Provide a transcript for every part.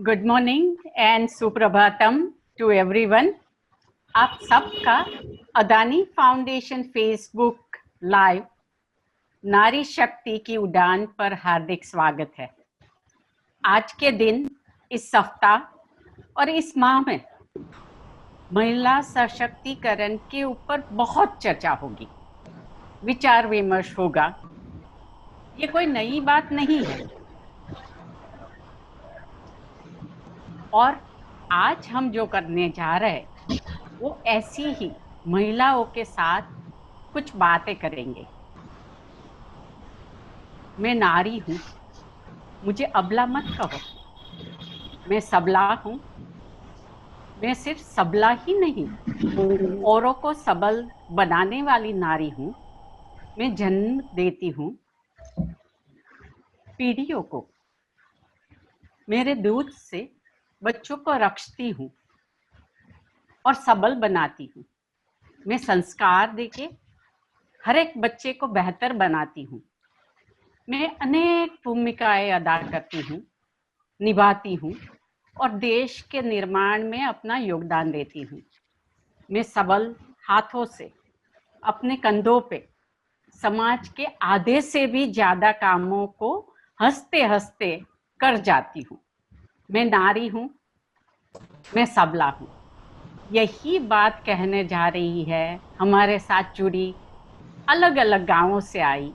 Good morning and सुप्रभातम to everyone. आप सबका अदानी फाउंडेशन फेसबुक लाइव नारी शक्ति की उड़ान पर हार्दिक स्वागत है। आज के दिन, इस सप्ताह और इस माह में महिला सशक्तिकरण के ऊपर बहुत चर्चा होगी, विचार विमर्श होगा। ये कोई नई बात नहीं है और आज हम जो करने जा रहे हैं वो ऐसी ही महिलाओं के साथ कुछ बातें करेंगे। मैं नारी हूँ, मुझे अबला मत कहो। मैं सबला हूँ, मैं सिर्फ सबला ही नहीं, औरों को सबल बनाने वाली नारी हूँ। मैं जन्म देती हूँ पीढ़ियों को, मेरे दूध से बच्चों को रक्षती हूँ और सबल बनाती हूँ। मैं संस्कार देके हर एक बच्चे को बेहतर बनाती हूँ। मैं अनेक भूमिकाएं अदा करती हूँ, निभाती हूँ और देश के निर्माण में अपना योगदान देती हूँ। मैं सबल हाथों से अपने कंधों पे समाज के आधे से भी ज्यादा कामों को हंसते हंसते कर जाती हूँ। मैं नारी हूँ, मैं सबला हूँ। यही बात कहने जा रही है हमारे साथ जुड़ी, अलग अलग गांवों से आई,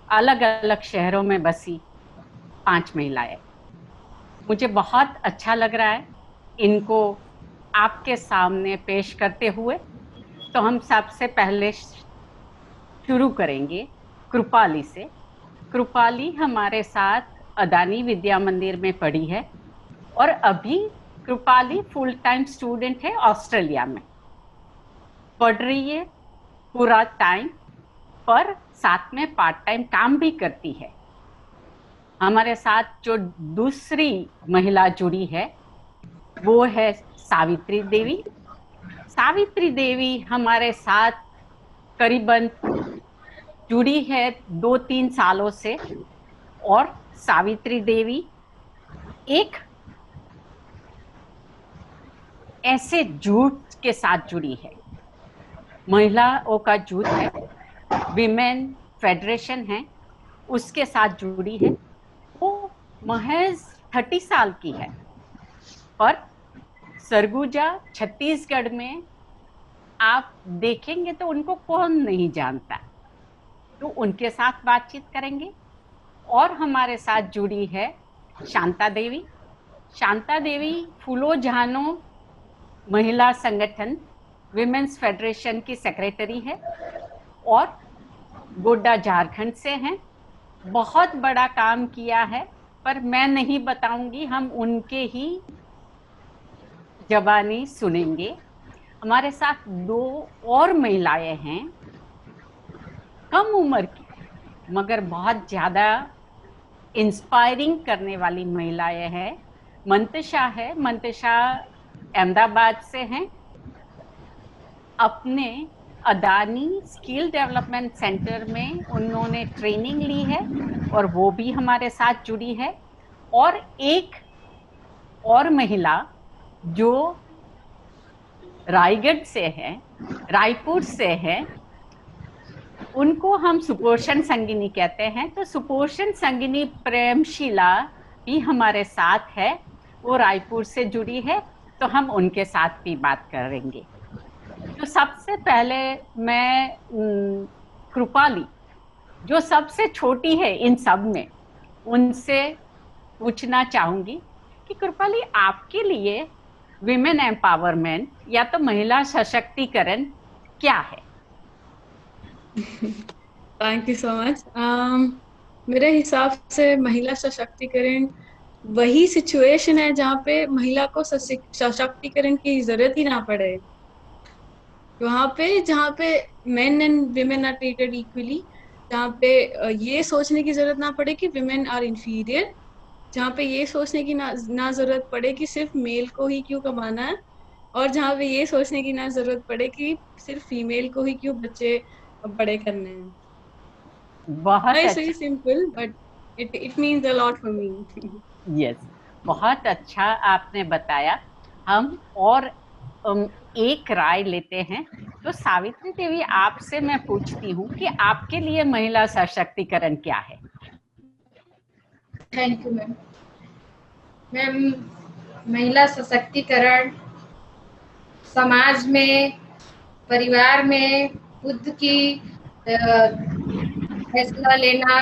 अलग अलग शहरों में बसी 5 महिलाएं। मुझे बहुत अच्छा लग रहा है इनको आपके सामने पेश करते हुए। तो हम सबसे पहले शुरू करेंगे कृपाली से। कृपाली हमारे साथ अदानी विद्या मंदिर में पढ़ी है और अभी कृपाली फुल टाइम स्टूडेंट है, ऑस्ट्रेलिया में पढ़ रही है पूरा टाइम, पर साथ में पार्ट टाइम काम भी करती है। हमारे साथ जो दूसरी महिला जुड़ी है वो है सावित्री देवी। सावित्री देवी हमारे साथ करीबन जुड़ी है 2-3 सालों से और सावित्री देवी एक ऐसे जुट के साथ जुड़ी है, महिलाओं का जुट है, विमेन फेडरेशन है, उसके साथ जुड़ी है। वो महज 30 साल की है, पर सरगुजा छत्तीसगढ़ में आप देखेंगे तो उनको कौन नहीं जानता। तो उनके साथ बातचीत करेंगे। और हमारे साथ जुड़ी है शांता देवी। शांता देवी फूलो जहानो महिला संगठन विमेन्स फेडरेशन की सेक्रेटरी है और गोड्डा झारखंड से हैं। बहुत बड़ा काम किया है, पर मैं नहीं बताऊंगी, हम उनके ही जबानी सुनेंगे। हमारे साथ 2 और महिलाएं हैं, कम उम्र की मगर बहुत ज्यादा इंस्पायरिंग करने वाली महिलाएं हैं। मंतशा है, मंतशा अहमदाबाद से हैं। अपने अदानी स्किल डेवलपमेंट सेंटर में उन्होंने ट्रेनिंग ली है और वो भी हमारे साथ जुड़ी है। और एक और महिला जो रायगढ़ से है, रायपुर से है, उनको हम सुपोषण संगिनी कहते हैं। तो सुपोषण संगिनी प्रेमशीला भी हमारे साथ है, वो रायपुर से जुड़ी है। तो हम उनके साथ भी बात करेंगे। तो सबसे पहले मैं कृपाली, जो सबसे छोटी है इन सब में, उनसे पूछना चाहूंगी कि कृपाली, आपके लिए विमेन एम्पावरमेंट या तो महिला सशक्तिकरण क्या है? Thank you so much. मेरे हिसाब से महिला सशक्तिकरण वही सिचुएशन है जहाँ पे महिला को सशक्तिकरण की जरूरत ही ना पड़े। वहां पे जहाँ पे men and women are treated equally, जहाँ पे ये सोचने की जरूरत ना पड़े कि विमेन आर इंफीरियर, जहाँ पे ये सोचने की ना जरूरत पड़े कि सिर्फ मेल को ही क्यों कमाना है, और जहाँ पे ये सोचने की ना जरूरत पड़े कि सिर्फ फीमेल को ही क्यों बच्चे बड़े करने हैं। बहुत It's अच्छा। very simple, but it means a lot for me. Yes, बहुत अच्छा आपने बताया। हम और एक राय लेते हैं। तो सावित्री देवी, आपसे मैं पूछती हूँ कि आपके लिए महिला सशक्तिकरण क्या है? Thank you ma'am. मैम, महिला सशक्तिकरण समाज में, परिवार में खुद की फैसला लेना,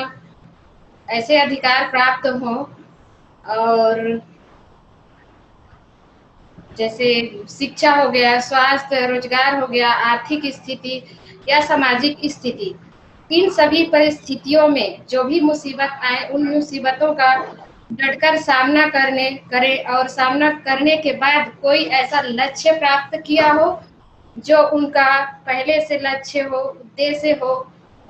ऐसे अधिकार प्राप्त हो, और जैसे शिक्षा हो गया, स्वास्थ्य, रोजगार हो गया, आर्थिक स्थिति या सामाजिक स्थिति, इन सभी परिस्थितियों में जो भी मुसीबत आए, उन मुसीबतों का डटकर सामना करे, और सामना करने के बाद कोई ऐसा लक्ष्य प्राप्त किया हो जो उनका पहले से लक्ष्य हो, उद्देश्य हो,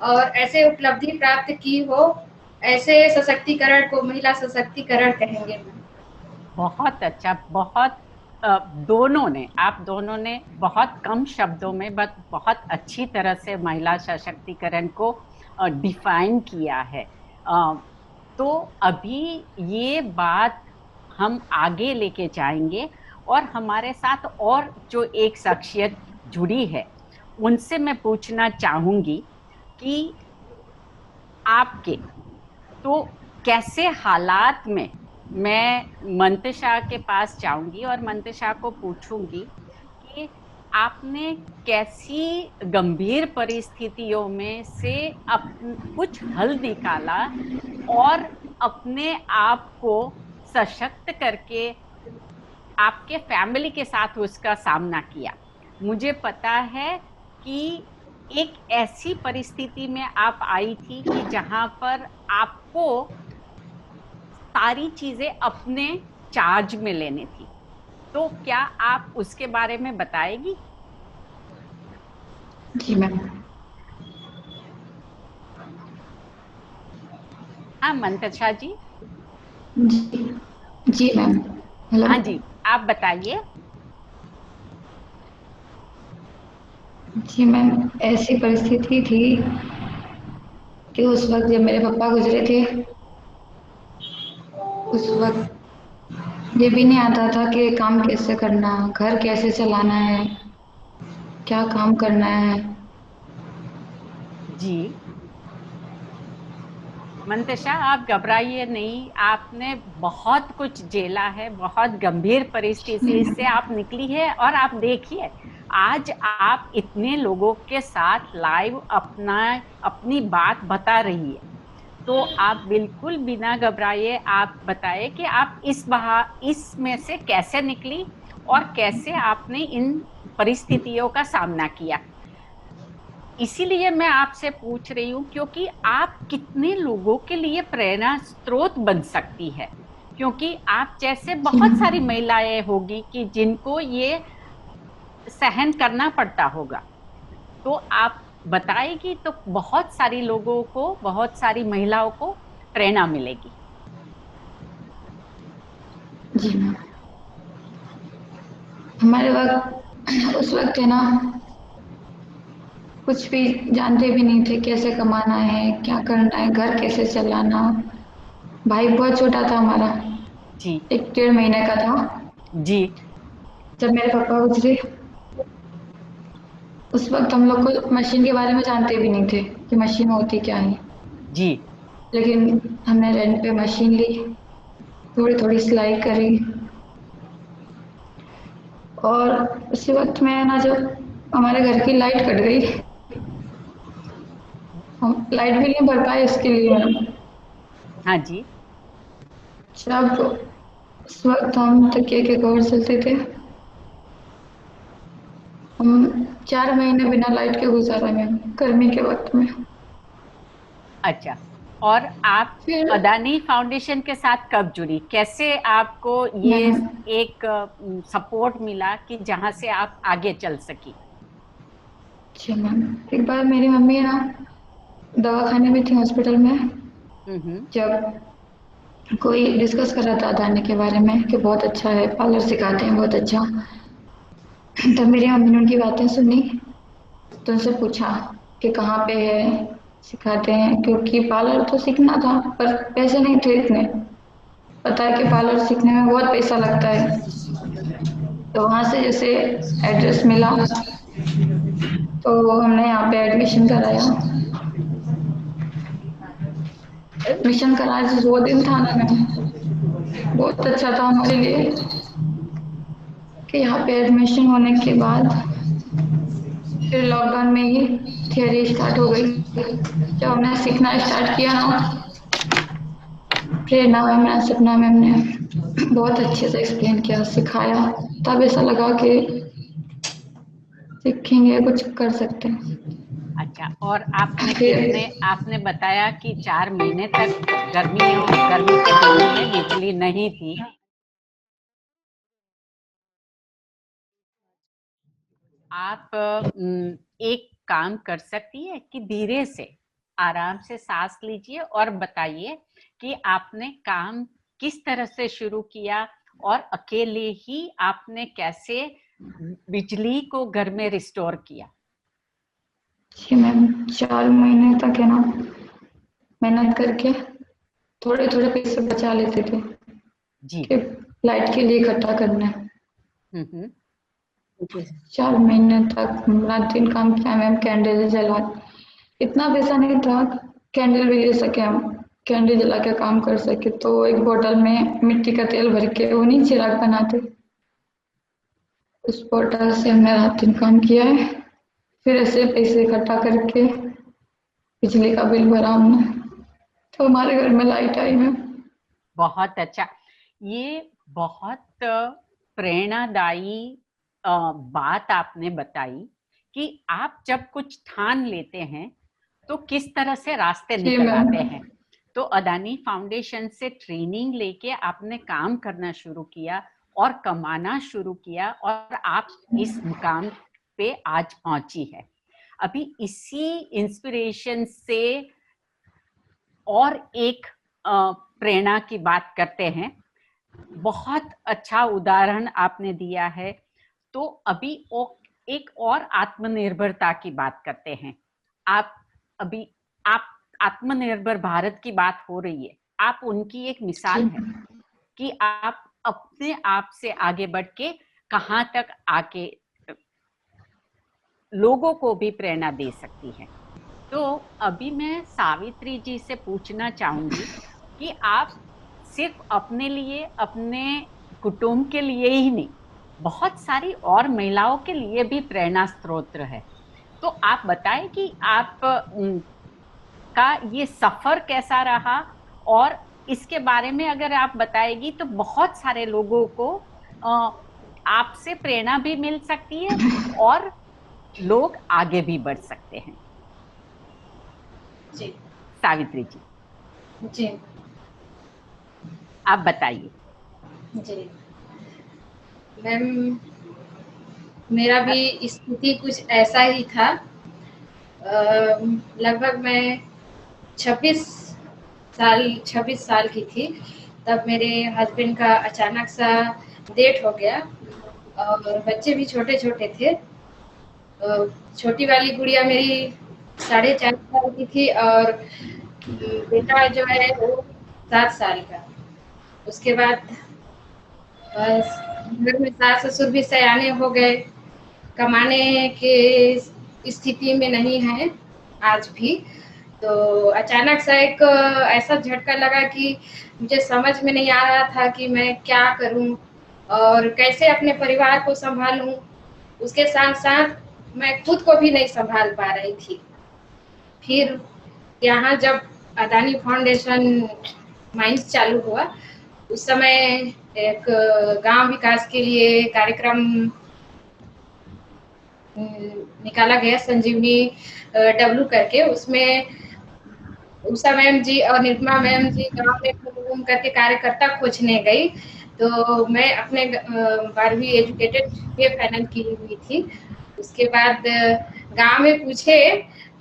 और ऐसे उपलब्धि प्राप्त की हो, ऐसे सशक्तिकरण को महिला सशक्तिकरण कहेंगे। बहुत अच्छा। बहुत आप दोनों ने बहुत कम शब्दों में बहुत अच्छी तरह से महिला सशक्तिकरण को डिफाइन किया है। तो अभी ये बात हम आगे लेके जाएंगे, और हमारे साथ और जो एक शख्सियत जुड़ी है, उनसे मैं पूछना चाहूंगी कि आपके तो कैसे हालात में, मैं मंतशा के पास जाऊंगी और मंतशा को पूछूंगी कि आपने कैसी गंभीर परिस्थितियों में से कुछ हल निकाला और अपने आप को सशक्त करके आपके फैमिली के साथ उसका सामना किया। मुझे पता है कि एक ऐसी परिस्थिति में आप आई थी कि जहां पर आपको सारी चीजें अपने चार्ज में लेनी थी। तो क्या आप उसके बारे में बताएगी? जी मैम। हाँ मंतशा जी। जी जी मैम। हेलो। हाँ जी, आप बताइए। जी मैम, ऐसी परिस्थिति थी कि उस वक्त जब मेरे पापा गुजरे थे, उस वक्त ये भी नहीं आता था कि काम कैसे करना, घर कैसे चलाना है, क्या काम करना है। जी मंतशा, आप घबराइए नहीं। आपने बहुत कुछ झेला है, बहुत गंभीर परिस्थिति से आप निकली है, और आप देखिए आज आप इतने लोगों के साथ लाइव अपनी बात बता रही है। तो आप बिल्कुल बिना घबराए आप बताएं कि आप इसमें से कैसे निकली और कैसे आपने इन परिस्थितियों का सामना किया। इसीलिए मैं आपसे पूछ रही हूँ क्योंकि आप कितने लोगों के लिए प्रेरणा स्रोत बन सकती है। क्योंकि आप जैसे जी बहुत सारी मैम। महिलाएं होगी कि जिनको ये सहन करना पड़ता होगा। तो आप बताएगी तो बहुत सारी लोगों को, बहुत सारी महिलाओं को प्रेरणा मिलेगी। जी मैम। हमारे वक्त उस वक्त है ना, कुछ भी जानते भी नहीं थे कैसे कमाना है, क्या करना है, घर कैसे चलाना। भाई बहुत छोटा था हमारा, जी 1 डेढ़ महीने का था जी जब मेरे पापा गुजरे। उस वक्त हम लोग को मशीन के बारे में जानते भी नहीं थे कि मशीन होती क्या है। जी लेकिन हमने रेंट पे मशीन ली, थोड़ी थोड़ी सिलाई करी, और उसी वक्त में ना जब हमारे घर की लाइट कट गई, हम लाइट बिल नहीं भर पाए इसके लिए मैम। हाँ जी जब उस वक्त हम तकिए के कवर चलते थे, हम 4 महीने बिना लाइट के गुजारा मैम, गर्मी के वक्त में। अच्छा। और आप फिर अदानी फाउंडेशन के साथ कब जुड़ी? कैसे आपको ये मैम, एक सपोर्ट मिला कि जहां से आप आगे चल सकी? जी मैम, एक बार मेरी मम्मी ना दवाखाने में थी, हॉस्पिटल में। हम्म। जब कोई डिस्कस कर रहा था अदानी के बारे में कि बहुत अच्छा है, पार्लर सिखाते हैं बहुत अच्छा, तब मेरी मम्मी ने उनकी बातें सुनी, तो उनसे पूछा कि कहाँ पे है, सिखाते हैं, क्योंकि पार्लर तो सीखना था पर पैसे नहीं थे इतने। बताया कि पार्लर सीखने में बहुत पैसा लगता है। तो वहाँ से जैसे एड्रेस मिला तो हमने यहाँ पे एडमिशन कराया। एडमिशन कराया जो 2 दिन था ना मैम, बहुत अच्छा था हमारे लिए कि यहाँ पे एडमिशन होने के बाद फिर लॉकडाउन में ही थियरी स्टार्ट हो गई। जब हमने सीखना स्टार्ट किया ना, प्रेरणा मैम ने, सपना मैम ने बहुत अच्छे से एक्सप्लेन किया, सिखाया, तब ऐसा लगा कि सीखेंगे, कुछ कर सकते हैं। अच्छा, और आपने फिर आपने बताया कि 4 महीने तक गर्मी के दिनों में बिजली नहीं थी। आप एक काम कर सकती है कि धीरे से आराम से सांस लीजिए और बताइए कि आपने काम किस तरह से शुरू किया और अकेले ही आपने कैसे बिजली को घर में रिस्टोर किया। जी मैम, 4 महीने तक है ना मेहनत करके थोड़े थोड़े पैसे बचा लेते थे जी। कि लाइट के लिए इकट्ठा करना है। हम्म। 4 महीने तक रात दिन काम किया मैम, कैंडल जला, इतना पैसा नहीं था कैंडल भी ले सके, हम कैंडल जला के काम कर सके। तो एक बोतल में मिट्टी का तेल भर के उन्हीं चिराग बनाते, उस बोतल से हमने रात दिन काम किया है। फिर ऐसे पैसे इकट्ठा करके बिजली का बिल भरा हमने, तो हमारे घर में लाइट आई मैम। बहुत अच्छा, ये बहुत प्रेरणादायी बात आपने बताई कि आप जब कुछ ठान लेते हैं तो किस तरह से रास्ते जी निकल मैम। आते हैं। तो अदानी फाउंडेशन से ट्रेनिंग लेके आपने काम करना शुरू किया और कमाना शुरू किया और आप इस मुकाम पे आज पहुंची है। अभी इसी इंस्पिरेशन से और एक प्रेरणा की बात करते हैं। बहुत अच्छा उदाहरण आपने दिया है। तो अभी एक और आत्मनिर्भरता की बात करते हैं। आप आत्मनिर्भर भारत की बात हो रही है, आप उनकी एक मिसाल है कि आप अपने आप से आगे बढ़ के कहां तक आके लोगों को भी प्रेरणा दे सकती है। तो अभी मैं सावित्री जी से पूछना चाहूंगी कि आप सिर्फ अपने लिए, अपने कुटुंब के लिए ही नहीं, बहुत सारी और महिलाओं के लिए भी प्रेरणा स्रोत है। तो आप बताएं कि आप का ये सफर कैसा रहा, और इसके बारे में अगर आप बताएगी तो बहुत सारे लोगों को आपसे प्रेरणा भी मिल सकती है और लोग आगे भी बढ़ सकते हैं। जी सावित्री जी, जी आप बताइए। जी मैम, मेरा भी स्थिति कुछ ऐसा ही था। लगभग मैं 26 साल की थी, तब मेरे हस्बैंड का अचानक सा डेथ हो गया और बच्चे भी छोटे छोटे थे। छोटी वाली गुड़िया मेरी 4.5 साल की थी और बेटा जो है वो 7 साल का। उसके बाद बस घर में सास ससुर भी सयाने हो गए, कमाने के स्थिति में नहीं है आज भी। तो अचानक सा एक ऐसा झटका लगा कि मुझे समझ में नहीं आ रहा था कि मैं क्या करूं और कैसे अपने परिवार को संभालूं। उसके साथ साथ मैं खुद को भी नहीं संभाल पा रही थी। फिर यहाँ जब अदानी फाउंडेशन माइंस चालू हुआ, उस समय एक गांव विकास के लिए कार्यक्रम निकाला गया, संजीवनी डब्लू करके। उसमें उषा मैम जी और निर्मा मैम जी गांव में घूम करके कार्यकर्ता खोजने गई। तो मैं अपने 12वीं एजुकेटेड पे फाइनल की हुई थी। उसके बाद गांव में पूछे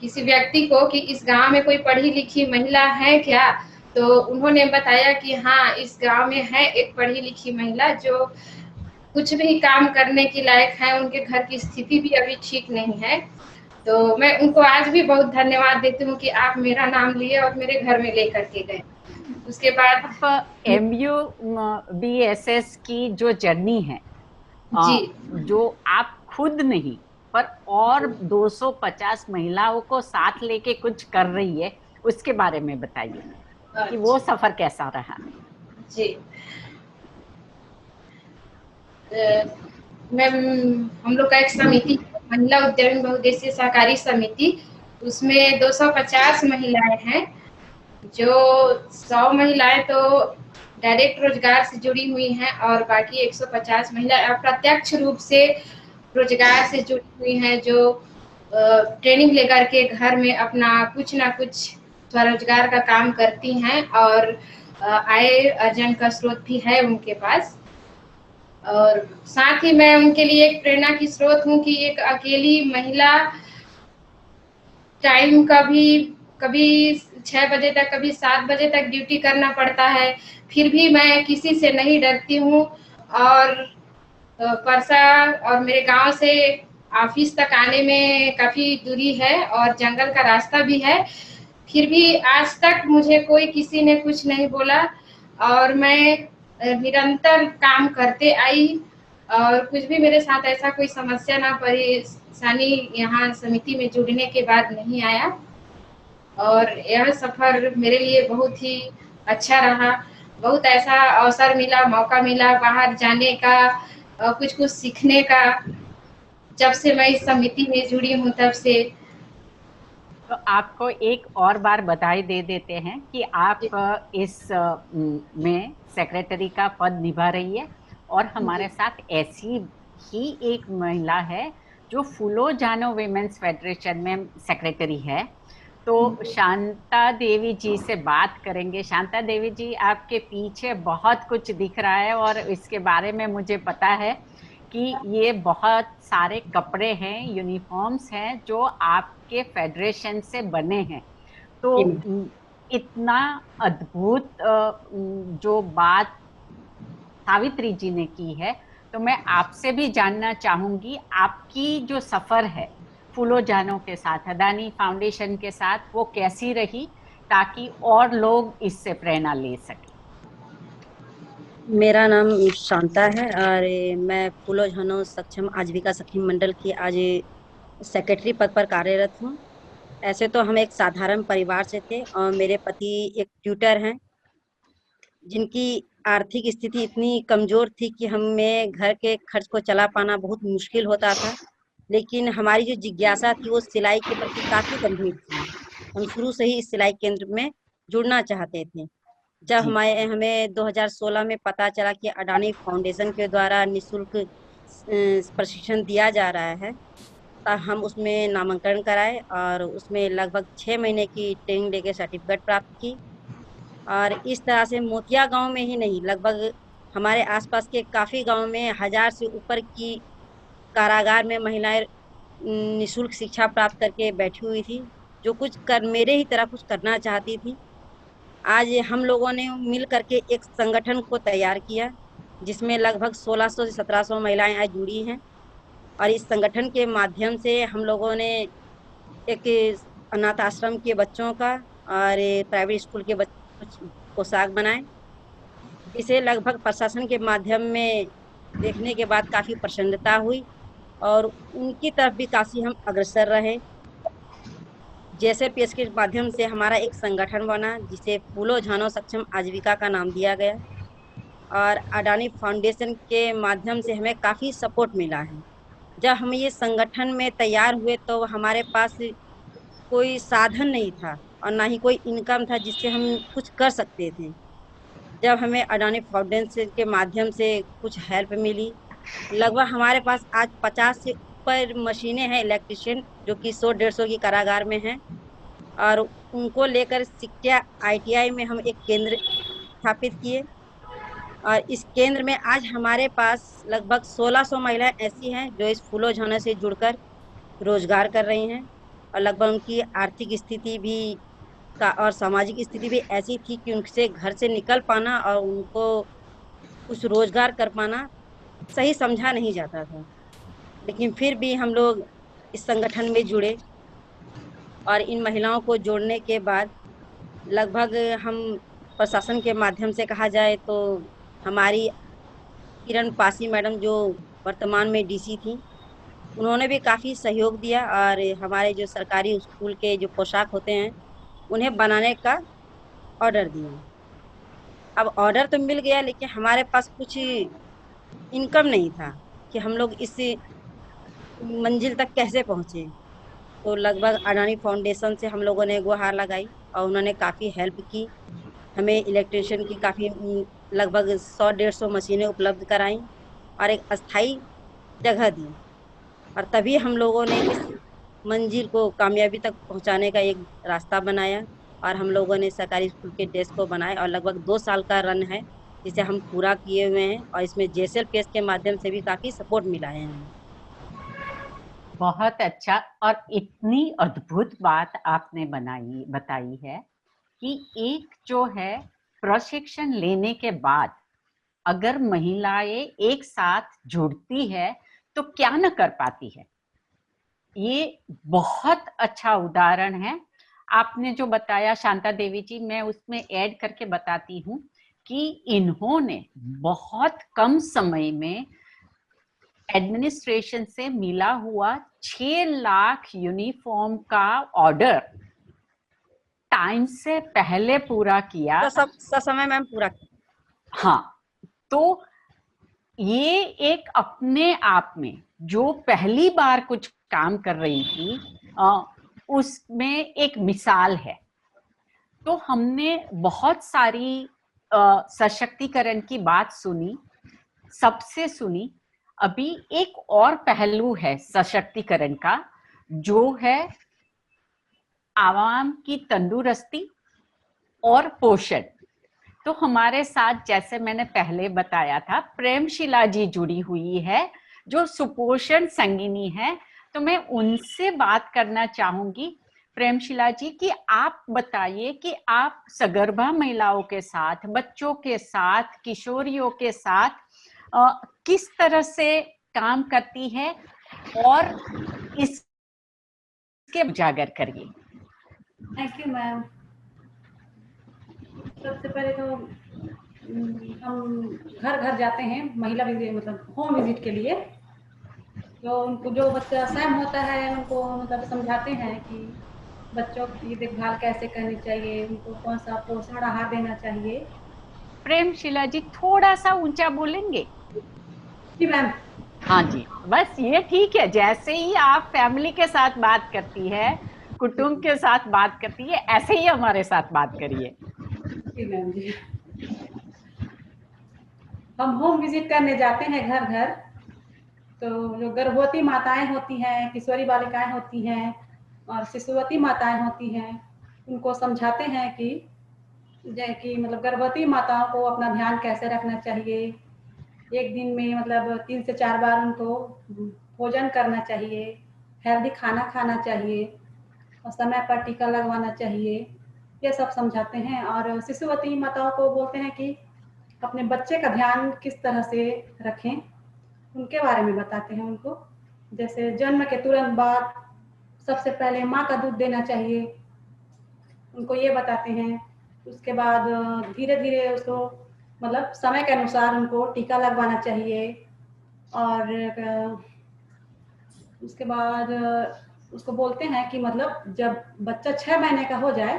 किसी व्यक्ति को कि इस गांव में कोई पढ़ी लिखी महिला है क्या, तो उन्होंने बताया कि हाँ, इस गांव में है एक पढ़ी लिखी महिला जो कुछ भी काम करने की लायक है, उनके घर की स्थिति भी अभी ठीक नहीं है। तो मैं उनको आज भी बहुत धन्यवाद देती हूँ कि आप मेरा नाम लिए और मेरे घर में लेकर के गए। उसके बाद आप MUBSS की जो जर्नी है, जी जो आप खुद नहीं पर और 250 महिलाओं को साथ लेके कुछ कर रही है, उसके बारे में बताइए कि वो सफर कैसा रहा। जी मैम, हम लोग का एक समिति, महिला उद्यमी बहुउद्देशीय सहकारी समिति, उसमें 250 महिलाएं हैं। जो 100 महिलाएं तो डायरेक्ट रोजगार से जुड़ी हुई हैं और बाकी 150 महिलाएं अप्रत्यक्ष रूप से रोजगार से जुड़ी हुई हैं, जो ट्रेनिंग लेकर के घर में अपना कुछ ना कुछ स्वरोजगार का काम करती हैं और आय अर्जन का स्रोत भी है उनके पास। और साथ ही मैं उनके लिए एक प्रेरणा की स्रोत हूँ कि एक अकेली महिला टाइम का भी कभी 6 बजे तक, कभी 7 बजे तक ड्यूटी करना पड़ता है, फिर भी मैं किसी से नहीं डरती हूँ। और परसा और मेरे गांव से ऑफिस तक आने में काफी दूरी है और जंगल का रास्ता भी है, फिर भी आज तक मुझे कोई किसी ने कुछ नहीं बोला और मैं निरंतर काम करते आई और कुछ भी मेरे साथ ऐसा कोई समस्या ना परेशानी यहाँ समिति में जुड़ने के बाद नहीं आया। और यह सफर मेरे लिए बहुत ही अच्छा रहा। बहुत ऐसा अवसर मिला, मौका मिला बाहर जाने का, कुछ कुछ सीखने का, जब से मैं इस समिति में जुड़ी हूँ तब से। तो आपको एक और बार बधाई दे देते हैं कि आप इस में सेक्रेटरी का पद निभा रही है। और हमारे साथ ऐसी ही एक महिला है जो फूलो जानो विमेन्स फेडरेशन में सेक्रेटरी है। तो शांता देवी जी से बात करेंगे। शांता देवी जी, आपके पीछे बहुत कुछ दिख रहा है और इसके बारे में मुझे पता है कि ये बहुत सारे कपड़े हैं, यूनिफॉर्म्स हैं जो आपके फेडरेशन से बने हैं। तो इतना अद्भुत जो बात सावित्री जी ने की है, तो मैं आपसे भी जानना चाहूंगी आपकी जो सफर है फूलो जानो के साथ, अदानी फाउंडेशन के साथ, वो कैसी रही, ताकि और लोग इससे प्रेरणा ले सके। मेरा नाम शांता है और मैं फूलो झानो सक्षम आजीविका सखी मंडल की आज सेक्रेटरी पद पर कार्यरत हूँ। ऐसे तो हम एक साधारण परिवार से थे और मेरे पति एक ट्यूटर हैं जिनकी आर्थिक स्थिति इतनी कमजोर थी कि हमें घर के खर्च को चला पाना बहुत मुश्किल होता था। लेकिन हमारी जो जिज्ञासा थी वो सिलाई के प्रति काफी गंभीर थी। हम शुरू से ही इस सिलाई केंद्र में जुड़ना चाहते थे। जब हमें 2016 में पता चला कि अडानी फाउंडेशन के द्वारा निःशुल्क प्रशिक्षण दिया जा रहा है, तब हम उसमें नामांकन कराए और उसमें लगभग 6 महीने की ट्रेनिंग लेके सर्टिफिकेट प्राप्त की। और इस तरह से मोतिया गांव में ही नहीं, लगभग हमारे आसपास के काफी गांव में 1000 से ऊपर की कारागार में महिलाएं निःशुल्क शिक्षा प्राप्त करके बैठी हुई थी, जो कुछ कर मेरे ही तरह कुछ करना चाहती थी। आज हम लोगों ने मिल करके एक संगठन को तैयार किया जिसमें लगभग 1600 से 1700 महिलाएं आज जुड़ी हैं। और इस संगठन के माध्यम से हम लोगों ने एक अनाथ आश्रम के बच्चों का और प्राइवेट स्कूल के बच्चों पोशाक बनाए, जिसे लगभग प्रशासन के माध्यम में देखने के बाद काफी प्रसन्नता हुई और उनकी तरफ भी काफी हम अग्रसर रहे। जैसे पीएस के माध्यम से हमारा एक संगठन बना जिसे फूलो झानो सक्षम आजीविका का नाम दिया गया और अडानी फाउंडेशन के माध्यम से हमें काफी सपोर्ट मिला है। जब हम ये संगठन में तैयार हुए तो हमारे पास कोई साधन नहीं था और ना ही कोई इनकम था जिससे हम कुछ कर सकते थे। जब हमें अडानी फाउंडेशन के माध्यम से कुछ हेल्प मिली, लगभग हमारे पास आज 50 से ऊपर मशीनें हैं इलेक्ट्रिशियन, जो कि 100-150 की कारागार में हैं। और उनको लेकर शिक्षा ITI में हम एक केंद्र स्थापित किए और इस केंद्र में आज हमारे पास लगभग 1600 महिलाएं ऐसी हैं जो इस फूलो झानो से जुड़कर रोजगार कर रही हैं। और लगभग उनकी आर्थिक स्थिति भी का और सामाजिक स्थिति भी ऐसी थी कि उनसे घर से निकल पाना और उनको कुछ रोजगार कर पाना सही समझा नहीं जाता था। लेकिन फिर भी हम लोग इस संगठन में जुड़े और इन महिलाओं को जोड़ने के बाद लगभग हम प्रशासन के माध्यम से कहा जाए तो हमारी किरण पासी मैडम जो वर्तमान में डीसी थी, उन्होंने भी काफ़ी सहयोग दिया और हमारे जो सरकारी स्कूल के जो पोशाक होते हैं उन्हें बनाने का ऑर्डर दिया। अब ऑर्डर तो मिल गया लेकिन हमारे पास कुछ इनकम नहीं था कि हम लोग इस मंजिल तक कैसे पहुंचे। तो लगभग अडानी फाउंडेशन से हम लोगों ने गुहार लगाई और उन्होंने काफ़ी हेल्प की। हमें इलेक्ट्रिशियन की काफ़ी लगभग 100-150 मशीनें उपलब्ध कराई और एक अस्थाई जगह दी, और तभी हम लोगों ने इस मंजिल को कामयाबी तक पहुंचाने का एक रास्ता बनाया। और हम लोगों ने सरकारी स्कूल के डेस्क को बनाए और लगभग 2 साल का रन है जिसे हम पूरा किए हुए हैं, और इसमें जेएसएल पेज के माध्यम से भी काफ़ी सपोर्ट मिला है हमें। बहुत अच्छा। और इतनी अद्भुत बात आपने बताई है कि एक जो है प्रशिक्षण लेने के बाद अगर महिलाएं एक साथ जुड़ती है तो क्या न कर पाती है। ये बहुत अच्छा उदाहरण है आपने जो बताया शांता देवी जी। मैं उसमें ऐड करके बताती हूँ कि इन्होंने बहुत कम समय में एडमिनिस्ट्रेशन से मिला हुआ 6 लाख यूनिफॉर्म का ऑर्डर टाइम से पहले पूरा किया। तो सब समय मैम पूरा किया। हाँ, तो ये एक अपने आप में जो पहली बार कुछ काम कर रही थी उसमें एक मिसाल है। तो हमने बहुत सारी सशक्तिकरण की बात सुनी, सबसे सुनी। अभी एक और पहलू है सशक्तिकरण का, जो है आवाम की तंदुरुस्ती और पोषण। तो हमारे साथ, जैसे मैंने पहले बताया था, प्रेमशिला जी जुड़ी हुई है जो सुपोषण संगिनी है। तो मैं उनसे बात करना चाहूंगी। प्रेमशिला जी कि आप बताइए कि आप सगर्भा महिलाओं के साथ, बच्चों के साथ, किशोरियों के साथ किस तरह से काम करती है और इसके उजागर करिए। Thank you ma'am. सबसे पहले तो हम घर घर जाते हैं महिला विजिट, मतलब होम विजिट के लिए। तो उनको जो बच्चा सहम होता है उनको मतलब समझाते हैं कि बच्चों की देखभाल कैसे करनी चाहिए, उनको कौन सा पोषण आहार देना चाहिए। प्रेमशिला जी थोड़ा सा ऊंचा बोलेंगे? जी मैम। हाँ जी, बस ये ठीक है। जैसे ही आप फैमिली के साथ बात करती है, कुटुंब के साथ बात करती है, ऐसे ही हमारे साथ बात करिए। जी मैम जी। हम होम विजिट करने जाते हैं घर घर। तो जो गर्भवती माताएं होती हैं, किशोरी बालिकाएं होती हैं और शिशुवती माताएं होती हैं, उनको समझाते हैं कि मतलब गर्भवती माताओं को अपना ध्यान कैसे रखना चाहिए। एक दिन में मतलब 3 से 4 बार उनको भोजन करना चाहिए, हेल्दी खाना खाना चाहिए और समय पर टीका लगवाना चाहिए। ये सब समझाते हैं। और शिशुवती माताओं को बोलते हैं कि अपने बच्चे का ध्यान किस तरह से रखें, उनके बारे में बताते हैं उनको। जैसे जन्म के तुरंत बाद सबसे पहले माँ का दूध देना चाहिए, उनको ये बताते हैं। उसके बाद धीरे धीरे उसको मतलब समय के अनुसार उनको टीका लगवाना चाहिए। और उसके बाद उसको बोलते हैं कि मतलब जब बच्चा 6 महीने का हो जाए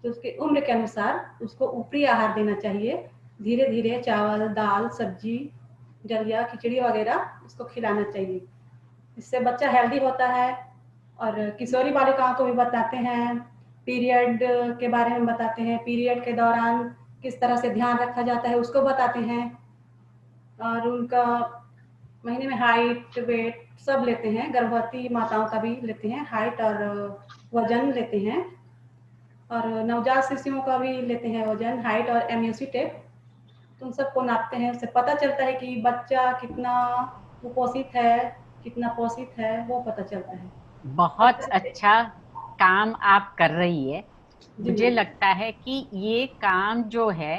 तो उसकी उम्र के अनुसार उसको ऊपरी आहार देना चाहिए। धीरे धीरे चावल, दाल, सब्जी, दलिया, खिचड़ी वगैरह उसको खिलाना चाहिए। इससे बच्चा हेल्दी होता है। और किशोरी बालिकाओं को भी बताते हैं, पीरियड के बारे में बताते हैं, पीरियड के दौरान किस तरह से ध्यान रखा जाता है उसको बताते हैं। और उनका महीने में हाइट, वेट सब लेते हैं, गर्भवती माताओं का भी लेते हैं, हाइट और वजन लेते हैं। और नवजात शिशुओं का भी लेते हैं वजन, हाइट और एमयूसी टेप। तो उन सबको नापते हैं। उससे पता चलता है कि बच्चा कितना कुपोषित है, कितना पोषित है, वो पता चलता है। बहुत अच्छा काम आप कर रही है। जी मुझे मैम। लगता है कि ये काम जो है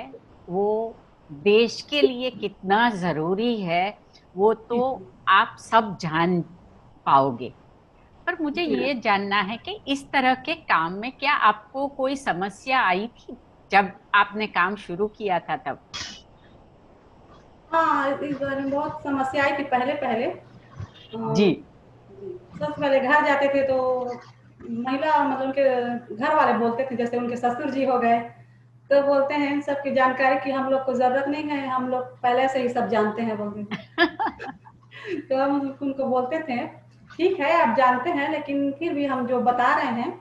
वो देश के लिए कितना जरूरी है वो तो आप सब जान पाओगे। पर मुझे जी मैम। ये जानना है कि इस तरह के काम में क्या आपको कोई समस्या आई थी जब आपने काम शुरू किया था तब? हाँ, इस बारे में बहुत समस्या आई थी पहले पहले। जी सबसे पहले घर जाते थे तो महिला मतलब उनके घर वाले बोलते थे, जैसे उनके ससुर जी हो गए तो बोलते हैं इन सब की जानकारी की हम लोग को जरूरत नहीं है, हम लोग पहले से ही सब जानते हैं बोलते थे। तो हम उनको बोलते थे ठीक है आप जानते हैं, लेकिन फिर भी हम जो बता रहे हैं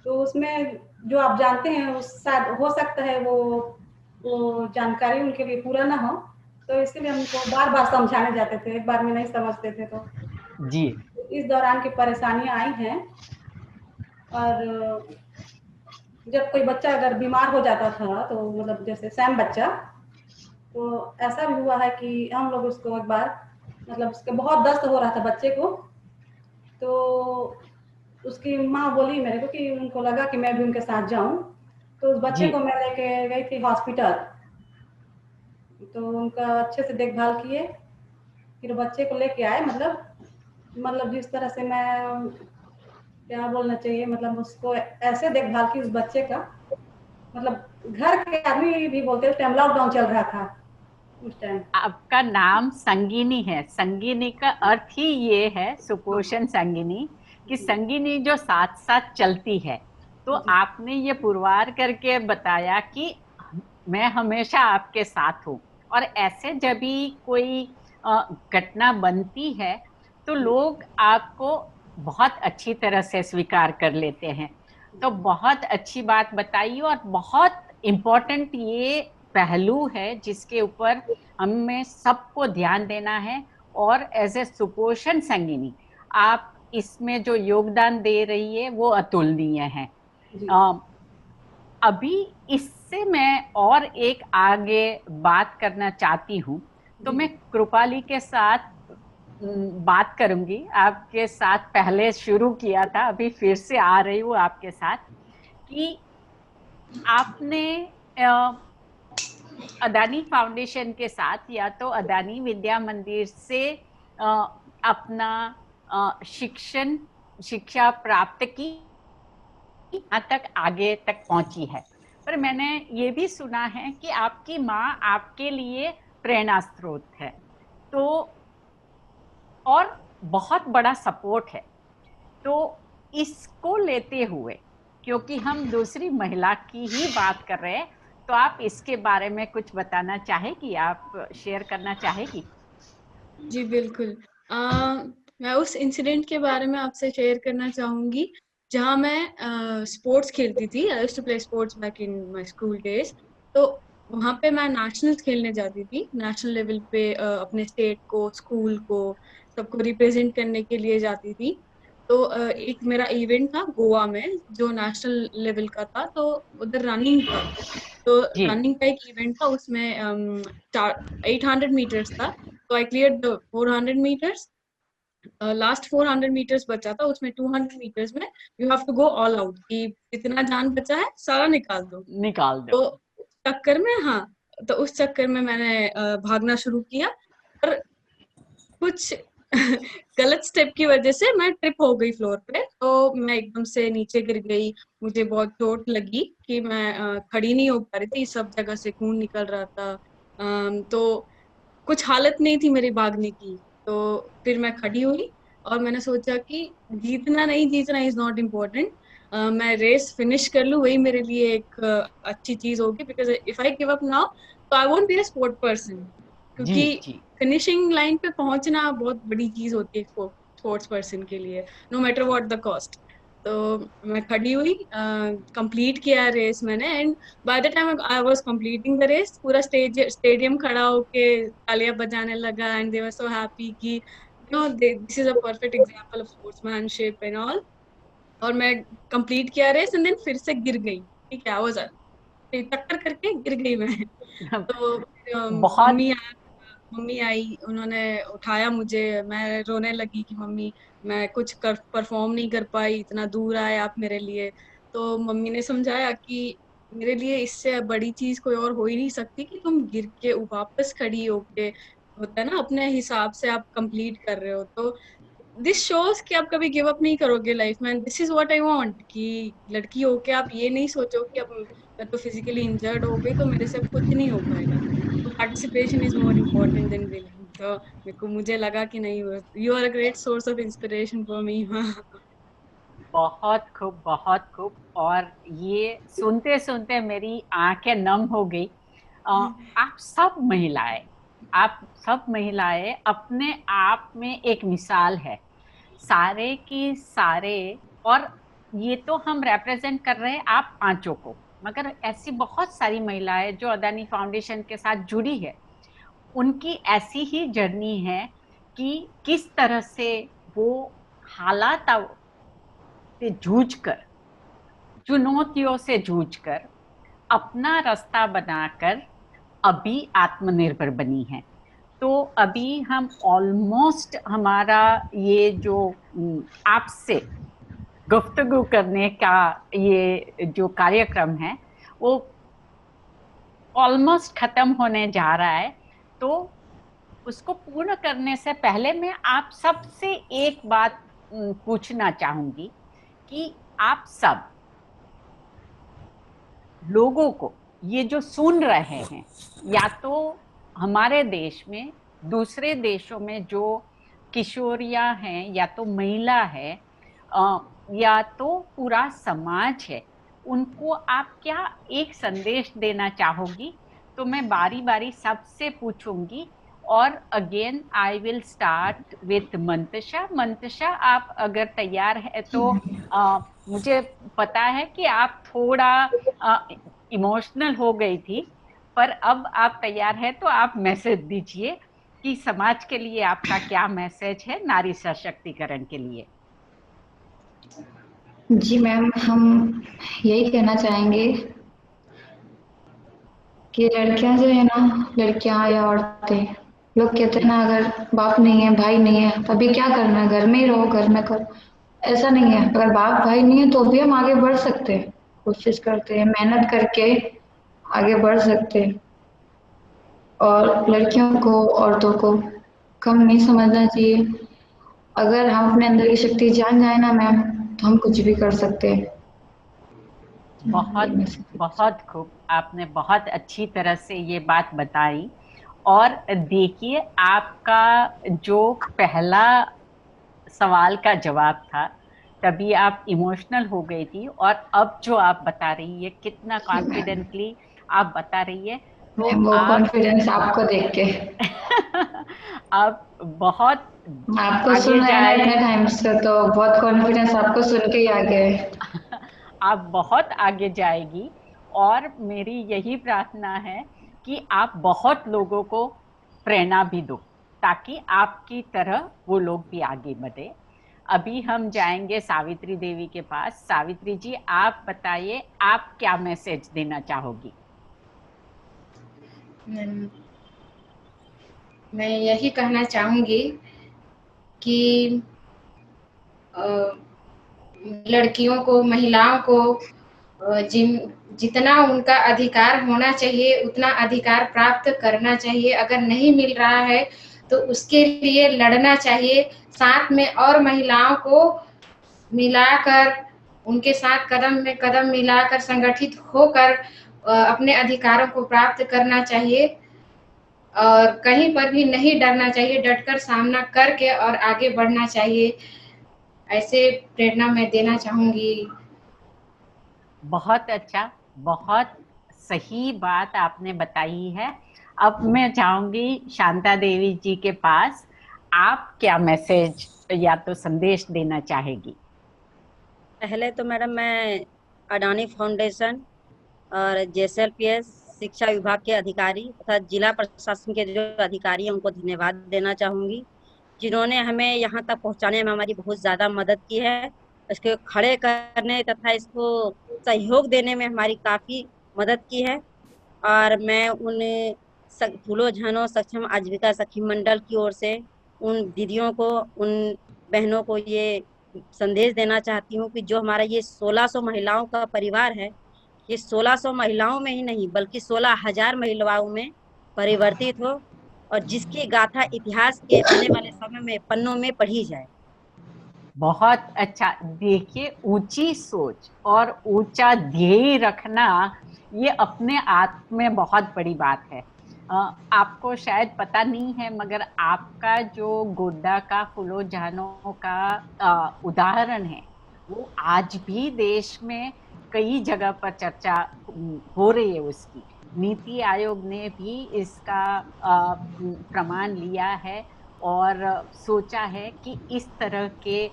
तो उसमें जो आप जानते हैं उस शायद हो सकता है वो जानकारी उनके लिए पूरा ना हो, तो इसलिए हमको बार बार समझाने जाते थे, एक बार में नहीं समझते थे। तो जी इस दौरान की परेशानियां आई हैं। और जब कोई बच्चा अगर बीमार हो जाता था तो मतलब जैसे सैम बच्चा, तो ऐसा भी हुआ है कि हम लोग उसको एक बार मतलब उसके बहुत दर्द हो रहा था बच्चे को, तो उसकी माँ बोली मेरे को कि उनको लगा कि मैं भी उनके साथ जाऊं, तो उस बच्चे जी को मैं लेके गई थी हॉस्पिटल, तो उनका अच्छे से देखभाल किए, फिर बच्चे को लेके आए। मतलब जिस तरह से मैं क्या बोलना चाहिए, मतलब उसको ऐसे देखभाल की उस बच्चे का, मतलब घर के आदमी भी बोलते थे, टाइम लॉकडाउन चल रहा था उस टाइम। आपका नाम संगिनी है, संगिनी का अर्थ ही ये है सुपोषण संगिनी, कि संगिनी जो साथ साथ चलती है। तो आपने ये पुरवार करके बताया कि मैं हमेशा आपके साथ हूँ, और ऐसे जब भी कोई घटना बनती है तो लोग आपको बहुत अच्छी तरह से स्वीकार कर लेते हैं। तो बहुत अच्छी बात बताई, और बहुत इम्पोर्टेंट ये पहलू है जिसके ऊपर हमें सबको ध्यान देना है। और एज ए सुपोषण संगिनी आप इसमें जो योगदान दे रही है वो अतुलनीय है। अभी इससे मैं और एक आगे बात करना चाहती हूँ, तो मैं कृपाली के साथ बात करूंगी। आपके साथ पहले शुरू किया था, अभी फिर से आ रही हूँ आपके साथ, कि आपने अदानी फाउंडेशन के साथ या तो अदानी विद्या मंदिर से अपना शिक्षा प्राप्त की, यहाँ तक आगे तक पहुंची है। पर मैंने ये भी सुना है कि आपकी माँ आपके लिए प्रेरणा स्रोत है, तो और बहुत बड़ा सपोर्ट है। तो इसको लेते हुए, क्योंकि हम दूसरी महिला की ही बात कर रहे हैं, तो आप इसके बारे में कुछ बताना चाहेगी, आप शेयर करना चाहेगी? जी बिल्कुल। मैं उस इंसिडेंट के बारे में आपसे शेयर करना चाहूंगी जहाँ मैं स्पोर्ट्स खेलती थी। I used to play sports back in my school days. तो वहाँ पे मैं नेशनल्स खेलने जाती थी, नेशनल लेवल पे अपने स्टेट को, स्कूल को, सबको रिप्रेजेंट करने के लिए जाती थी। तो एक मेरा इवेंट था गोवा में जो नेशनल लेवल का था, तो उधर रनिंग था। तो जी रनिंग का एक इवेंट था, उसमें 800 मीटर्स था। तो I clear the 400 metres. Last 400 metres बचा था, उसमें 200 मीटर्स में you have to go all out, कि जितना जान बचा है सारा निकाल दो। निकाल दो। तो उस चक्कर में, हाँ, तो उस चक्कर में मैंने भागना शुरू किया, पर कुछ गलत स्टेप की वजह से मैं ट्रिप हो गई फ्लोर पे, तो मैं एकदम से नीचे गिर गई। मुझे बहुत चोट लगी कि मैं खड़ी नहीं हो पा रही थी, सब जगह से खून निकल रहा था। तो कुछ हालत नहीं थी मेरी भागने की। तो फिर मैं खड़ी हुई और मैंने सोचा कि जीतना नहीं जीतना इज नॉट इम्पोर्टेंट, मैं रेस फिनिश कर लूं, वही मेरे लिए एक अच्छी चीज होगी। Because if I give up now तो I won't be a sport person, जी क्योंकि जी फिनिशिंग लाइन पे पहुंचना बहुत बड़ी चीज होती है स्पोर्ट्स पर्सन के लिए, no matter what the cost. तो मैं खड़ी हुई, कंप्लीट किया रेस मैंने, and by the time I was completing the race, पूरा स्टेडियम खड़ा होके तालियां बजाने लगा, and they were so happy कि this is a perfect example of sportsmanship and all. और मैं कंप्लीट किया रेस, एंड देन फिर से गिर गई। ठीक है, आवाज टक्कर करके गिर गई मैं। तो फिर, बहुत मम्मी आई, उन्होंने उठाया मुझे। मैं रोने लगी कि मम्मी, मैं कुछ कर परफॉर्म नहीं कर पाई, इतना दूर आए आप मेरे लिए। तो मम्मी ने समझाया कि मेरे लिए इससे बड़ी चीज कोई और हो ही नहीं सकती कि तुम गिर के वापस खड़ी होके, होता है ना, अपने हिसाब से आप कंप्लीट कर रहे हो। तो दिस शोज कि आप कभी गिव अप नहीं करोगे लाइफ में। This is what I want, कि लड़की होके आप ये नहीं सोचो कि अब तो फिजिकली इंजर्ड हो गई तो मेरे से कुछ नहीं हो पाएगा। तो participation is more important than willing. तो मुझे लगा कि नहीं, you are a great source of inspiration for me. बहुत खूब, बहुत खूब। और ये सुनते सुनते मेरी आंखें नम हो गई। आप सब महिलाएं अपने आप में एक मिसाल है, सारे की सारे। और ये तो हम रिप्रेजेंट कर रहे हैं आप पांचों को, मगर ऐसी बहुत सारी महिलाएं जो अदानी फाउंडेशन के साथ जुड़ी है, उनकी ऐसी ही जर्नी है कि किस तरह से वो हालात से जूझकर, चुनौतियों से जूझकर अपना रास्ता बनाकर अभी आत्मनिर्भर बनी है। तो अभी हम ऑलमोस्ट हमारा ये जो आपसे गुफ्तगू करने का ये जो कार्यक्रम है वो ऑलमोस्ट खत्म होने जा रहा है। तो उसको पूर्ण करने से पहले मैं आप सबसे एक बात पूछना चाहूंगी कि आप सब लोगों को, ये जो सुन रहे हैं, या तो हमारे देश में, दूसरे देशों में जो किशोरियां हैं या तो महिला है, या तो पूरा समाज है, उनको आप क्या एक संदेश देना चाहोगी? तो मैं बारी बारी सबसे पूछूंगी। और again I will start with Mantasha. Mantasha, आप अगर तैयार है तो मुझे पता है कि आप थोड़ा इमोशनल हो गई थी, पर अब आप तैयार है तो आप मैसेज दीजिए कि समाज के लिए आपका क्या मैसेज है नारी सशक्तिकरण के लिए। जी मैम, हम यही कहना चाहेंगे कि लड़कियां जो है ना, लड़कियां या औरतें, लोग कहते हैं ना, अगर बाप नहीं है, भाई नहीं है, तभी क्या करना है, घर में ही रहो, घर में करो। ऐसा नहीं है, अगर बाप भाई नहीं है तो भी हम आगे बढ़ सकते हैं, कोशिश करते हैं, मेहनत करके आगे बढ़ सकते हैं। और लड़कियों को, औरतों को कम नहीं समझना चाहिए। अगर हम अपने अंदर की शक्ति जान जाए ना मैम, तो हम कुछ भी कर सकते हैं। बहुत बहुत खूब, आपने बहुत अच्छी तरह से ये बात बताई। और देखिए, आपका जो पहला सवाल का जवाब था, तभी आप इमोशनल हो गई थी, और अब जो आप बता रही है, कितना कॉन्फिडेंटली आप बता रही है, तो मैम वो आप कॉन्फिडेंस आपको देख के, आप बहुत आपको आगे सुन रहे हैं ना जाए। इतने टाइम से, तो बहुत कॉन्फिडेंस आपको सुन के ही आ गए। आप बहुत आगे जाएगी। और मेरी यही प्रार्थना है कि आप बहुत लोगों को प्रेरणा भी दो, ताकि आपकी तरह वो लोग भी आगे बढ़े। अभी हम जाएंगे सावित्री देवी के पास। सावित्री जी, आप बताइए, आप क्या मैसेज देना चाहोगी? मैं यही कहना चाहूंगी कि लड़कियों को, महिलाओं को जितना उनका अधिकार होना चाहिए उतना अधिकार प्राप्त करना चाहिए। अगर नहीं मिल रहा है तो उसके लिए लड़ना चाहिए। साथ में और महिलाओं को मिलाकर, उनके साथ कदम में कदम मिलाकर संगठित होकर अपने अधिकारों को प्राप्त करना चाहिए। और कहीं पर भी नहीं डरना चाहिए, डटकर सामना करके और आगे बढ़ना चाहिए। ऐसे प्रेरणा मैं देना चाहूंगी। बहुत अच्छा, बहुत सही बात आपने बताई है। अब मैं चाहूंगी शांता देवी जी के पास। आप क्या मैसेज या तो संदेश देना चाहेगी? पहले तो मैडम मैं अडानी फाउंडेशन और जेएसएलपीएस शिक्षा विभाग के अधिकारी तथा जिला प्रशासन के जो अधिकारी हैं उनको धन्यवाद देना चाहूंगी, जिन्होंने हमें यहाँ तक पहुँचाने में हमारी बहुत ज़्यादा मदद की है। इसको खड़े करने तथा इसको सहयोग देने में हमारी काफ़ी मदद की है। और मैं उन फूलो झानो सक्षम आजीविका सखी मंडल की ओर से उन दीदियों को, उन बहनों को ये संदेश देना चाहती हूँ कि जो हमारा ये 1600 महिलाओं का परिवार है, ये 1600 महिलाओं में ही नहीं बल्कि 16,000 महिलाओं में परिवर्तित हो, और जिसकी गाथा इतिहास के आने वाले समय में पन्नों में पढ़ी जाए। बहुत अच्छा। देखिए, ऊंची सोच और ऊंचा ध्येय रखना ये अपने आप में बहुत बड़ी बात है। आपको शायद पता नहीं है, मगर आपका जो गोड्डा का फूलो जानो का उदाहरण है, वो आज भी देश में कई जगह पर चर्चा हो रही है उसकी। नीति आयोग ने भी इसका प्रमाण लिया है और सोचा है कि इस तरह के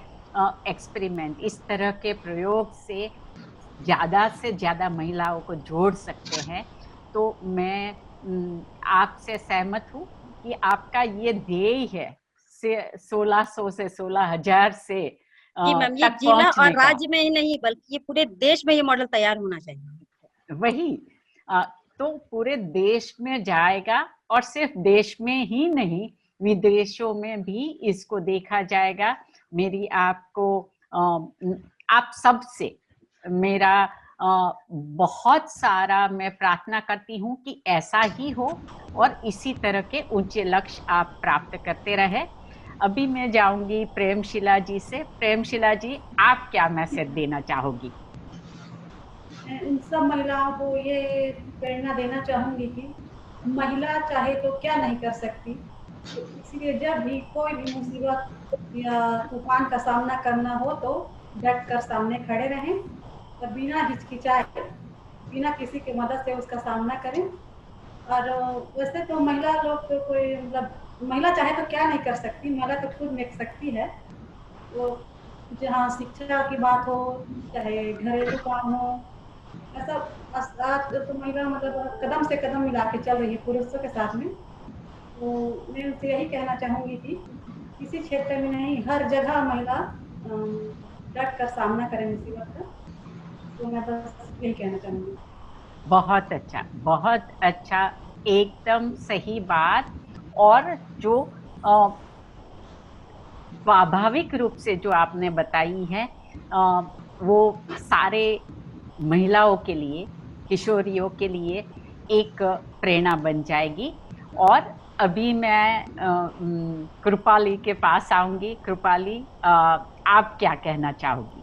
एक्सपेरिमेंट, इस तरह के प्रयोग से ज्यादा महिलाओं को जोड़ सकते हैं। तो मैं आपसे सहमत हूँ कि आपका ये ध्येय है 1600 से 16,000 से जी मैम, ये तक जिला और पहुंचने का। राज्य में ही नहीं बल्कि ये पूरे देश में ये मॉडल तैयार होना चाहिए। वही तो पूरे देश में जाएगा, और सिर्फ देश में ही नहीं, विदेशों में भी इसको देखा जाएगा। मेरी आपको आप सबसे मेरा बहुत सारा मैं प्रार्थना करती हूँ कि ऐसा ही हो और इसी तरह के ऊंचे लक्ष्य आप प्राप्त करते रहे। अभी मैं जाऊंगी प्रेमशिला जी से। प्रेमशिला जी, आप क्या मैसेज देना चाहोगी? मैं उन सब महिलाओं को ये प्रेरणा देना चाहूंगी कि महिला चाहे तो क्या नहीं कर सकती। तो इसलिए जब भी कोई भी मुसीबत या तूफान का सामना करना हो तो डट कर सामने खड़े रहें और बिना हिचकिचाए, बिना किसी की मदद से उसका सामना करें। और वैसे तो महिला लोग तो कोई मतलब महिला चाहे तो क्या नहीं कर सकती, महिला तो खुद निक सकती है। वो जहाँ शिक्षा की बात हो, चाहे घरेलू काम हो, ऐसा आज तो महिला मतलब कदम से कदम मिला के चल रही है पुरुषों के साथ में। तो मैं उनसे यही कहना चाहूंगी कि किसी क्षेत्र में नहीं, हर जगह महिला डट कर सामना करें मुसीबत का। तो मैं बस यही कहना चाहूंगी। बहुत अच्छा, बहुत अच्छा, एकदम सही बात। और जो स्वाभाविक रूप से जो आपने बताई है, वो सारे महिलाओं के लिए, किशोरियों के लिए एक प्रेरणा बन जाएगी। और अभी मैं कृपाली के पास आऊंगी। कृपाली, आप क्या कहना चाहोगी?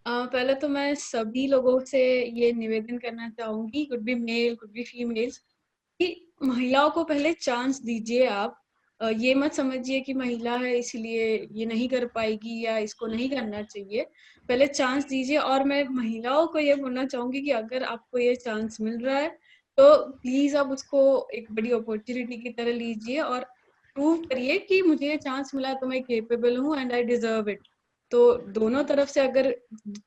पहले तो मैं सभी लोगों से ये निवेदन करना चाहूंगी, could be male could be females, कि महिलाओं को पहले चांस दीजिए आप। ये मत समझिए कि महिला है इसलिए ये नहीं कर पाएगी या इसको नहीं करना चाहिए। पहले चांस दीजिए। और मैं महिलाओं को ये बोलना चाहूंगी कि अगर आपको ये चांस मिल रहा है तो प्लीज आप उसको एक बड़ी अपॉर्चुनिटी की तरह लीजिए और प्रूव करिए कि मुझे ये चांस मिला तो मैं केपेबल हूँ एंड आई डिजर्व इट। तो दोनों तरफ से अगर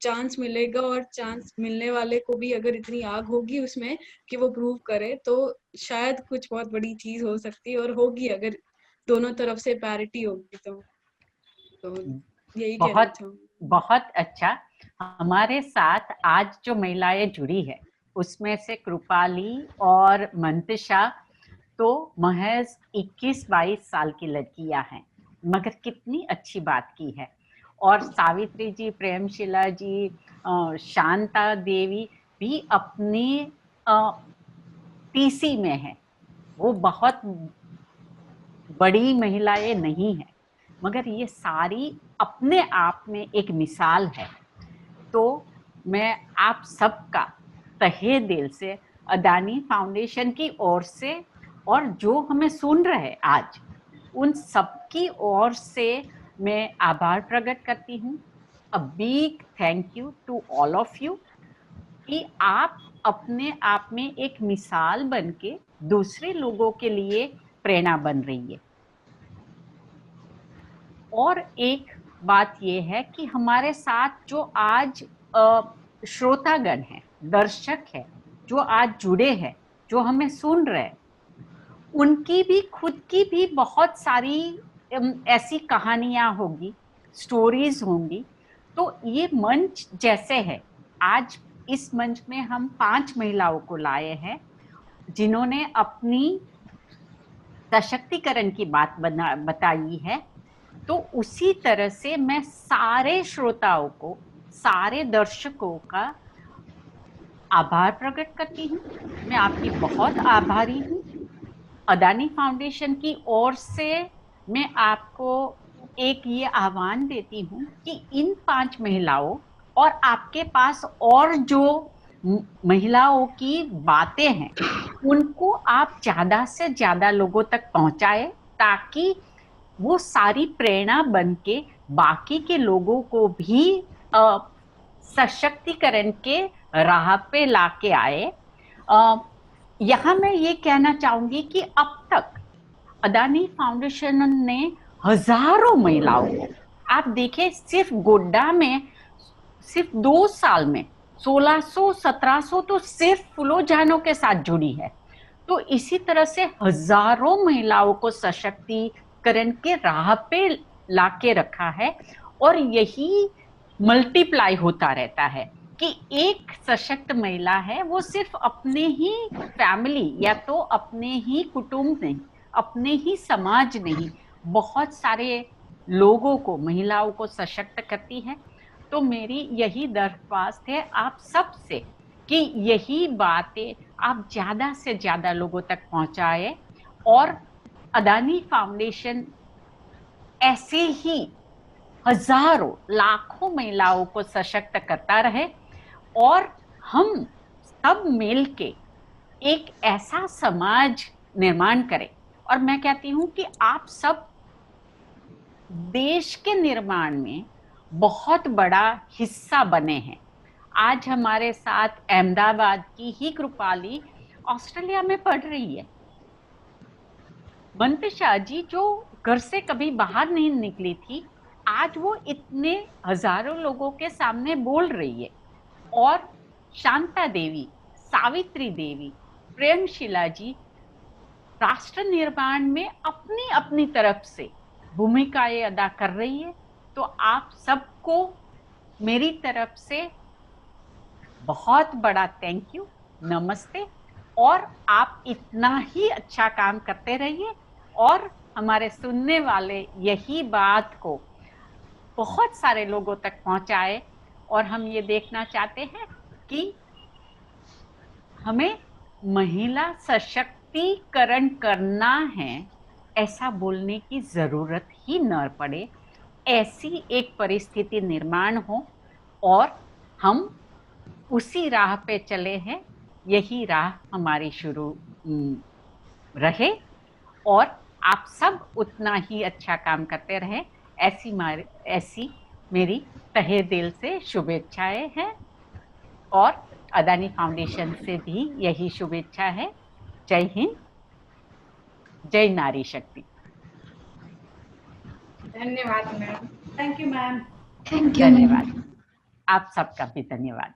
चांस मिलेगा और चांस मिलने वाले को भी अगर इतनी आग होगी उसमें कि वो प्रूव करे, तो शायद कुछ बहुत बड़ी चीज हो सकती है और होगी अगर दोनों तरफ से पैरिटी होगी तो यही कहना बहुत चाहूंगी। बहुत अच्छा। हमारे साथ आज जो महिलाएं जुड़ी है उसमें से कृपाली और मंतिशा तो महज 21-22 साल की लड़कियां हैं, मगर कितनी अच्छी बात की है। और सावित्री जी, प्रेमशिला जी, शांता देवी भी अपनी टीसी में है। वो बहुत बड़ी महिलाएं नहीं है, मगर ये सारी अपने आप में एक मिसाल है। तो मैं आप सबका तहे दिल से अदानी फाउंडेशन की ओर से, और जो हमें सुन रहे आज, उन सबकी ओर से मैं आभार प्रकट करती हूँ। A big thank you to all of you कि आप अपने आप में एक मिसाल बन के दूसरे लोगों के लिए प्रेरणा बन रही है। और एक बात यह है कि हमारे साथ जो आज श्रोतागण है, दर्शक है, जो आज जुड़े हैं, जो हमें सुन रहे हैं, उनकी भी खुद की भी बहुत सारी ऐसी कहानियां होगी, स्टोरीज होंगी। तो ये मंच जैसे है, आज इस मंच में हम 5 महिलाओं को लाए हैं जिन्होंने अपनी सशक्तिकरण की बात बताई है। तो उसी तरह से मैं सारे श्रोताओं को, सारे दर्शकों का आभार प्रकट करती हूँ। मैं आपकी बहुत आभारी हूँ। अदानी फाउंडेशन की ओर से मैं आपको एक ये आह्वान देती हूँ कि इन 5 महिलाओं और आपके पास और जो महिलाओं की बातें हैं उनको आप ज्यादा से ज्यादा लोगों तक पहुंचाए, ताकि वो सारी प्रेरणा बन के बाकी के लोगों को भी सशक्तिकरण के राह पे लाके आए। यहाँ मैं ये कहना चाहूंगी कि अब तक अदानी फाउंडेशन ने हजारों महिलाओं को, आप देखें सिर्फ गोड्डा में सिर्फ 2 साल में 1600-1700 तो सिर्फ फूलों के साथ जुड़ी है। तो इसी तरह से हजारों महिलाओं को सशक्तिकरण के राह पे लाके रखा है और यही मल्टीप्लाई होता रहता है कि एक सशक्त महिला है वो सिर्फ अपने ही फैमिली या तो अपने ही कुटुंब नहीं, अपने ही समाज नहीं, बहुत सारे लोगों को, महिलाओं को सशक्त करती है। तो मेरी यही दरख्वास्त है आप सबसे कि यही बातें आप ज्यादा से ज्यादा लोगों तक पहुंचाए और अदानी फाउंडेशन ऐसे ही हजारों लाखों महिलाओं को सशक्त करता रहे और हम सब मिलके एक ऐसा समाज निर्माण करें। और मैं कहती हूँ कि आप सब देश के निर्माण में बहुत बड़ा हिस्सा बने हैं। आज हमारे साथ अहमदाबाद की ही कृपाली ऑस्ट्रेलिया में पढ़ रही है। मंतशा जी जो घर से कभी बाहर नहीं निकली थी, आज वो इतने हजारों लोगों के सामने बोल रही है। और शांता देवी, सावित्री देवी, प्रेमशिला जी राष्ट्र निर्माण में अपनी अपनी तरफ से भूमिकाएं अदा कर रही है। तो आप सबको मेरी तरफ से बहुत बड़ा थैंक यू, नमस्ते। और आप इतना ही अच्छा काम करते रहिए और हमारे सुनने वाले यही बात को बहुत सारे लोगों तक पहुंचाए। और हम ये देखना चाहते हैं कि हमें महिला सशक्तिकरण करना है, ऐसा बोलने की जरूरत ही न पड़े, ऐसी एक परिस्थिति निर्माण हो और हम उसी राह पे चले हैं। यही राह हमारी शुरू रहे और आप सब उतना ही अच्छा काम करते रहे, ऐसी मेरी तहे दिल से शुभेच्छाएं हैं। और अदानी फाउंडेशन से भी यही शुभेच्छा है। जय हिंद, जय नारी शक्ति। धन्यवाद ma'am. Thank you ma'am. Thank you. धन्यवाद, आप सबका भी धन्यवाद।